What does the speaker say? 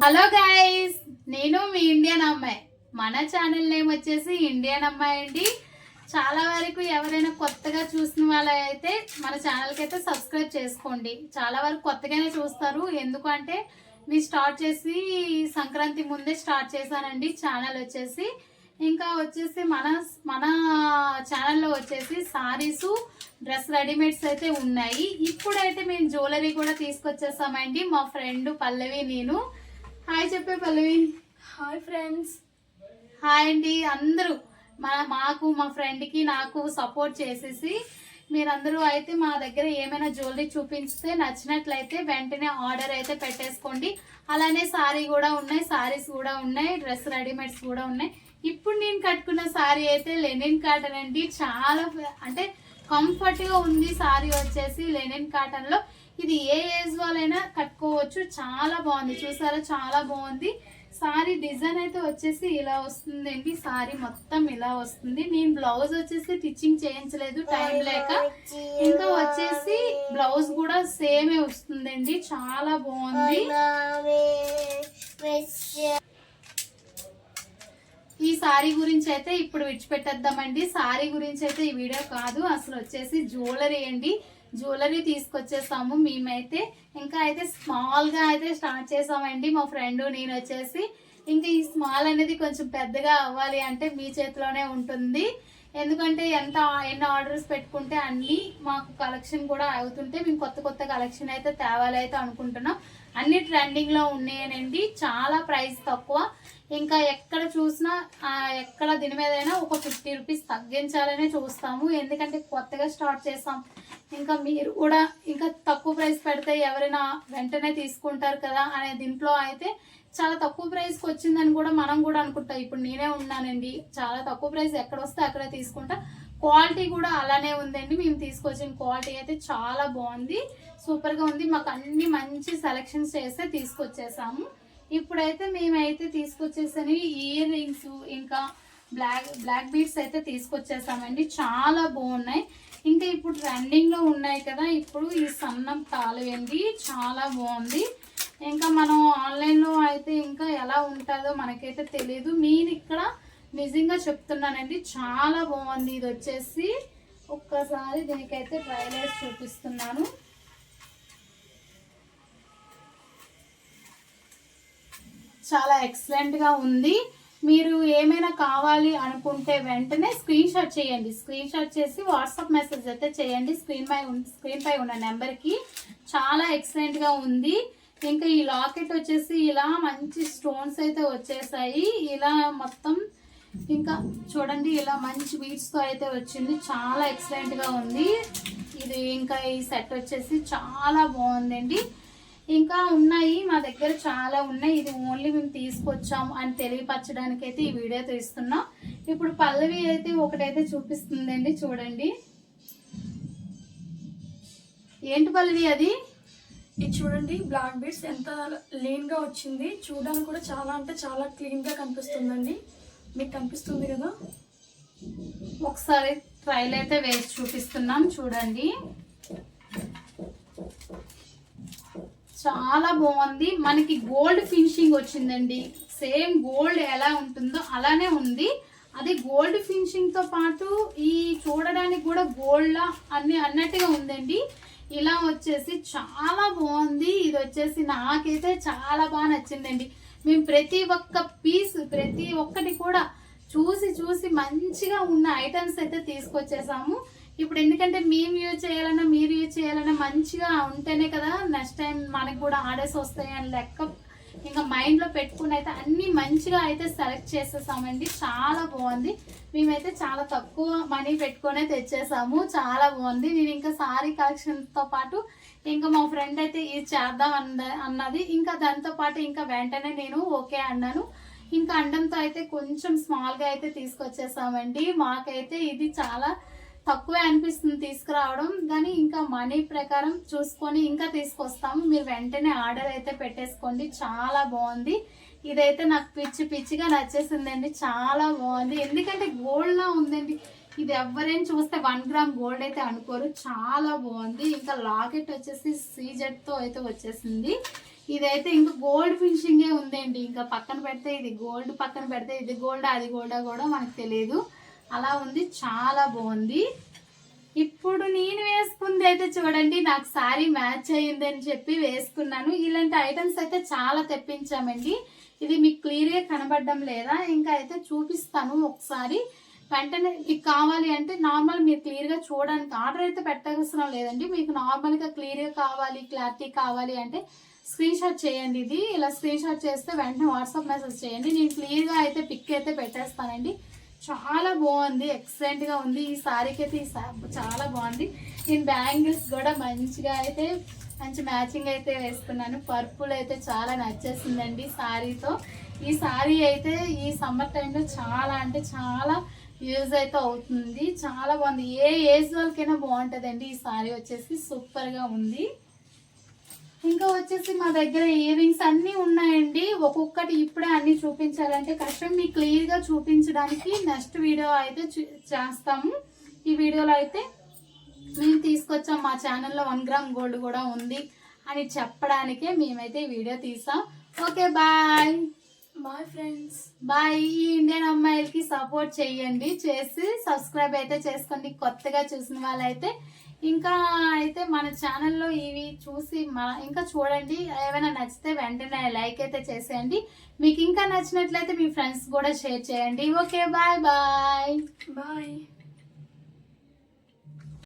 Hello guys, నేను మీ Indian అమ్మాయి. మన ఛానల్ నేమ్ వచ్చేసి ఇండియన్ అమ్మాయి అండి. చాలా వరకు ఎవరైనా కొత్తగా చూసిన వాళ్ళైతే మన ఛానల్కి అయితే సబ్స్క్రైబ్ చేసుకోండి. చాలా వరకు కొత్తగానే చూస్తారు, ఎందుకంటే నేను స్టార్ట్ చేసి సంక్రాంతి ముందే స్టార్ట్ చేశానండి ఛానల్ వచ్చేసి. ఇంకా వచ్చేసి మన మన ఛానల్లో వచ్చేసి సారీసు, డ్రెస్ రెడీమేడ్స్ అయితే ఉన్నాయి. ఇప్పుడైతే మేము జ్యువెలరీ కూడా తీసుకొచ్చేసామండి. మా ఫ్రెండ్ పల్లవి, నేను. హాయ్ చెప్పే పల్లవి. Hi friends. హాయ్ అండి. అందరూ మా ఫ్రెండ్కి నాకు సపోర్ట్ చేసేసి మీరందరూ అయితే మా దగ్గర ఏమైనా జ్యువెలరీ చూపిస్తే నచ్చినట్లయితే వెంటనే ఆర్డర్ అయితే పెట్టేసుకోండి. అలానే సారీ కూడా ఉన్నాయి, సారీస్ కూడా ఉన్నాయి, డ్రెస్ రెడీమేడ్స్ కూడా ఉన్నాయి. ఇప్పుడు నేను కట్టుకున్న సారీ అయితే లెనిన్ కాటన్ అండి. చాలా అంటే కంఫర్ట్గా ఉంది. సారీ వచ్చేసి లెనిన్ కాటన్లో. ఇది ఏ ఏజ్ వాళ్ళైనా కట్టుకోవచ్చు. చాలా బాగుంది, చూసారా? చాలా బాగుంది. సారీ డిజైన్ అయితే వచ్చేసి ఇలా వస్తుందండి. సారీ మొత్తం ఇలా వస్తుంది. నేను బ్లౌజ్ వచ్చేసి స్టిచ్చింగ్ చేయించలేదు టైం లేక. ఇంకా వచ్చేసి బ్లౌజ్ కూడా సేమే వస్తుందండి. చాలా బాగుంది. ఈ సారీ గురించి అయితే ఇప్పుడు విడిచిపెట్టేద్దామండి. సారీ గురించి అయితే ఈ వీడియో కాదు, అసలు వచ్చేసి జ్యువెలరీ అండి. జ్యువెలరీ తీసుకొచ్చేసాము మేమైతే. ఇంకా అయితే స్మాల్ గా అయితే స్టార్ట్ చేసామండి మా ఫ్రెండ్ నేను వచ్చేసి. ఇంకా ఈ స్మాల్ అనేది కొంచెం పెద్దగా అవ్వాలి అంటే మీ చేతిలోనే ఉంటుంది. ఎందుకంటే ఎన్ని ఆర్డర్స్ పెట్టుకుంటే అన్ని మాకు కలెక్షన్ కూడా అవుతుంటే మేము కొత్త కొత్త కలెక్షన్ అయితే తేవాలి అయితే అనుకుంటున్నాం. అన్ని ట్రెండింగ్ లో ఉన్నాయనండి. చాలా ప్రైస్ తక్కువ. ఇంకా ఎక్కడ చూసినా ఎక్కడ దీని మీదైనా ఒక 50 రూపీస్ తగ్గించాలనే చూస్తాము. ఎందుకంటే కొత్తగా స్టార్ట్ చేసాం. ఇంకా మీరు కూడా ఇంకా తక్కువ ప్రైస్ పెడితే ఎవరైనా వెంటనే తీసుకుంటారు కదా అనే దీంట్లో అయితే చాలా తక్కువ ప్రైస్కి వచ్చిందని కూడా మనం కూడా అనుకుంటాం. ఇప్పుడు నేనే ఉన్నానండి, చాలా తక్కువ ప్రైస్ ఎక్కడ వస్తే అక్కడే తీసుకుంటా. క్వాలిటీ కూడా అలానే ఉందండి. మేము తీసుకొచ్చిన క్వాలిటీ అయితే చాలా బాగుంది, సూపర్గా ఉంది. మాకు అన్ని మంచి సెలెక్షన్స్ చేస్తే తీసుకొచ్చేసాము. ఇప్పుడైతే మేమైతే తీసుకొచ్చేసని ఇయర్ రింగ్స్ ఇంకా బ్లాక్ బీడ్స్ అయితే తీసుకొచ్చేసామండి. చాలా బాగున్నాయి. ఇంకా ఇప్పుడు ట్రెండింగ్ లో ఉన్నాయి కదా ఇప్పుడు ఈ సన్నం తాళిండి, చాలా బాగుంది. ఇంకా మనం ఆన్లైన్ లో అయితే ఇంకా ఎలా ఉంటుందో మనకైతే తెలియదు. నేను ఇక్కడ నిజంగా చెప్తున్నానండి, చాలా బాగుంది. ఇది వచ్చేసి ఒక్కసారి దీనికైతే ట్రైల్ వేసి చూపిస్తున్నాను. చాలా ఎక్సలెంట్ గా ఉంది. మీరు ఏమైనా కావాలి అనుకుంటే వెంటనే స్క్రీన్ షాట్ చేయండి. స్క్రీన్ షాట్ చేసి వాట్సాప్ మెసేజ్ అయితే చేయండి స్క్రీన్ పై ఉన్న నెంబర్కి. చాలా ఎక్సలెంట్ గా ఉంది. ఇంకా ఈ లాకెట్ వచ్చేసి ఇలా మంచి స్టోన్స్ అయితే వచ్చేసాయి. ఇలా మొత్తం ఇంకా చూడండి, ఇలా మంచి బీడ్స్ తో అయితే వచ్చింది. చాలా ఎక్సలెంట్ గా ఉంది ఇది. ఇంకా ఈ సెట్ వచ్చేసి చాలా బాగుందండి. ఇంకా ఉన్నాయి మా దగ్గర, చాలా ఉన్నాయి. ఇది ఓన్లీ మేము తీసుకొచ్చాము అని తెలియపరచడానికి అయితే ఈ వీడియో తీస్తున్నాం. ఇప్పుడు పల్లవి అయితే ఒకటైతే చూపిస్తుందండి, చూడండి. ఏంటి పల్లవి అది? ఇది చూడండి, బ్లాక్ బీడ్స్ ఎంత లీన్ గా వచ్చింది. చూడడానికి కూడా చాలా అంటే చాలా క్లీన్ గా కనిపిస్తుందండి. మీకు కనిపిస్తుంది కదా? ఒకసారి ట్రైల్ అయితే వేసి చూపిస్తున్నాం, చూడండి. చాలా బాగుంది. మనకి గోల్డ్ ఫినిషింగ్ వచ్చిందండి. సేమ్ గోల్డ్ ఎలా ఉంటుందో అలానే ఉంది. అది గోల్డ్ ఫినిషింగ్ తో పాటు ఈ చూడడానికి కూడా గోల్డ్ లా అన్నట్టుగా ఉందండి. ఇలా వచ్చేసి చాలా బాగుంది. ఇది వచ్చేసి నాకైతే చాలా బాగా నచ్చిందండి. మేము ప్రతి ఒక్క పీస్, ప్రతి ఒక్కటి కూడా చూసి మంచిగా ఉన్న ఐటమ్స్ అయితే తీసుకొచ్చేసాము. ఇప్పుడు ఎందుకంటే మేము యూజ్ చేయాలన్నా మీరు యూజ్ చేయాలన్నా మంచిగా ఉంటేనే కదా నెక్స్ట్ టైం మనకి కూడా ఆర్డర్స్ వస్తాయి అని లెక్క. ఇంకా మైండ్లో పెట్టుకుని అయితే అన్ని మంచిగా అయితే సెలెక్ట్ చేసేసామండి. చాలా బాగుంది. మేమైతే చాలా తక్కువ మనీ పెట్టుకునే తెచ్చేసాము. చాలా బాగుంది. నేను ఇంకా సారీ కలెక్షన్తో పాటు ఇంకా మా ఫ్రెండ్ అయితే ఇది చేద్దాం అన్నది. ఇంకా దాంతో పాటు ఇంకా వెంటనే నేను ఓకే అన్నాను. ఇంకా అండంతో అయితే కొంచెం స్మాల్గా అయితే తీసుకొచ్చేసామండి. మాకైతే ఇది చాలా తక్కువే అనిపిస్తుంది తీసుకురావడం, కానీ ఇంకా మనీ ప్రకారం చూసుకొని ఇంకా తీసుకొస్తాము. మీరు వెంటనే ఆర్డర్ అయితే పెట్టేసుకోండి. చాలా బాగుంది. ఇదైతే నాకు పిచ్చిగా నచ్చేసిందండి. చాలా బాగుంది. ఎందుకంటే గోల్డ్ లా ఉందండి. ఇది ఎవరైనా చూస్తే 1 గ్రామ్ గోల్డ్ అయితే అనుకోరు. చాలా బాగుంది. ఇంకా లాకెట్ వచ్చేసి సీజెడ్ తో అయితే వచ్చేసింది. ఇదైతే ఇంకా గోల్డ్ ఫినిషింగే ఉంది. వదిలేయండి. ఇంకా పక్కన పెడితే ఇది గోల్డ్, పక్కన పెడితే ఇది గోల్డ్, అది గోల్డా కూడా మనకు తెలియదు. అలా ఉంది, చాలా బాగుంది. ఇప్పుడు నేను వేసుకుంది అయితే చూడండి, నాకు శారీ మ్యాచ్ అయ్యిందని చెప్పి వేసుకున్నాను. ఇలాంటి ఐటమ్స్ అయితే చాలా తెప్పించామండి. ఇది మీకు క్లియర్గా కనబడడం లేదా, ఇంకా అయితే చూపిస్తాను ఒకసారి. వెంటనే మీకు కావాలి అంటే నార్మల్ మీరు క్లియర్గా చూడడానికి ఆర్డర్ అయితే పెట్టవసరం లేదండి. మీకు నార్మల్గా క్లియర్గా కావాలి, క్లారిటీ కావాలి అంటే స్క్రీన్ షాట్ చేయండి. ఇది ఇలా స్క్రీన్ షాట్ చేస్తే వెంటనే వాట్సాప్ మెసేజ్ చేయండి. నేను క్లియర్గా అయితే పిక్ అయితే పెట్టేస్తానండి. చాలా బాగుంది, ఎక్సలెంట్గా ఉంది. ఈ శారీకి అయితే చాలా బాగుంది. నేను బ్యాంగిల్స్ కూడా మంచిగా అయితే మంచి మ్యాచింగ్ అయితే వేసుకున్నాను. పర్పుల్ అయితే చాలా నచ్చేసిందండి శారీతో. ఈ శారీ అయితే ఈ సమ్మర్ టైంలో చాలా అంటే చాలా యూజ్ అయితే అవుతుంది. చాలా బాగుంది, ఏ ఏజ్ వాళ్ళకైనా బాగుంటుందండి. ఈ శారీ వచ్చేసి సూపర్గా ఉంది. ఇంకా వచ్చేసి మా దగ్గర ఇయర్ రింగ్స్ అన్నీ ఉన్నాయండి. ఒక్కొక్కటి ఇప్పుడే అన్నీ చూపించాలంటే కష్టం. మీకు క్లియర్గా చూపించడానికి నెక్స్ట్ వీడియో అయితే చేస్తాము. ఈ వీడియోలో అయితే మేము తీసుకొచ్చాం, మా ఛానల్లో 1 గ్రామ్ గోల్డ్ కూడా ఉంది అని చెప్పడానికే మేమైతే ఈ వీడియో తీసాం. Okay, bye bye friends. Bye. ఈ ఇండియన్ అమ్మాయిలకి సపోర్ట్ చేయండి, చేసి సబ్స్క్రైబ్ అయితే చేసుకోండి. కొత్తగా చూసిన వాళ్ళైతే ఇంకా అయితే మన ఛానల్లో ఇవి చూసి ఇంకా చూడండి. ఏమైనా నచ్చితే వెంటనే లైక్ అయితే చేసేయండి. మీకు ఇంకా నచ్చినట్లయితే మీ ఫ్రెండ్స్ కూడా షేర్ చేయండి. Okay, bye bye bye.